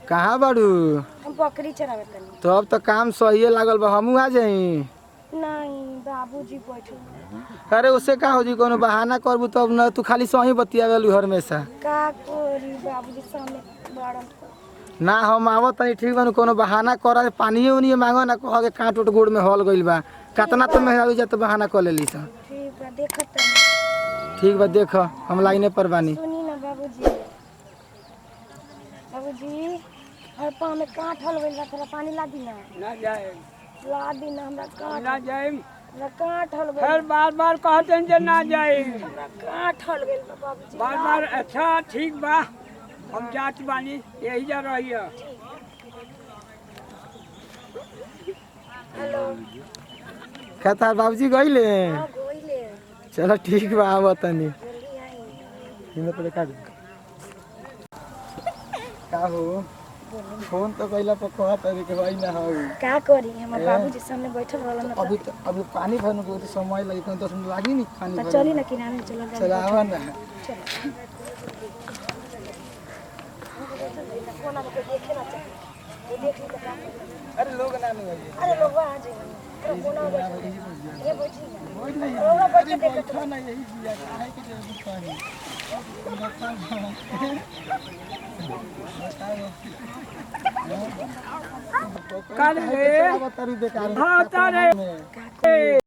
कहाँ बाड़ू? हम बकरी चरावे तनी। तो अब तो काम सही लागल बा, हमू आ जाई। नहीं बाबूजी बैठे। अरे उससे का हो जी, कोनो बहाना करबू तब न, तू खाली सही बतियावेलू हमेशा। का करी बाबूजी सामने बाड़न। ना हम आवत तनी ठीक बा, कोनो बहाना कर, पानी उनी मांगो ना, कह के काट उट गोड़ में हल गइल बा। कितना तो मेहरारू जा तो बहाना कर लेली सा। ठीक बा देखत तनी। ठीक बा देख, हम लाइने पर बानी। सुनी ना बाबूजी। बाबूजी हर पाँव में कांट हल गइल बा, थोड़ा पानी ला दी ना। ना जाए ला दी ना हमरा कांट। ना जाए हमरा कांट हल फिर गइल। बार बार कहते हैं जे ना जाए हमरा कांट हल गइल बा बाबूजी। बार बार। अच्छा ठीक बा, हम जात बानी, यही जा रही है। हेलो। कहता बाबूजी गइले? हां गइले। चलो ठीक बा, आवत तनी। जल्दी आई। हिंद पर का का हो? फोन तो कइला पर कहत है कि भाई ना हो। का करी हमर बाबूजी सामने बैठल रहलन ना। अभी पानी भरने को तो समय लगी, 10 मिनट लागी नहीं पानी तो भरने। चली ना किनारे चलो। चला आवा ना। चलो। कोना में देखे ना चाहिए। वो देख ली तो क्या करें? अरे लोग ना नहीं आइए। अरे लोग आ जाएंगे। कोना में बैठे। ये बैठी ना। कोई नहीं रोवा बैठे देखत बैठा ना, यही दिया काहे के जरूरत पानी। कर ले बतारी बेकार। हाँ तारे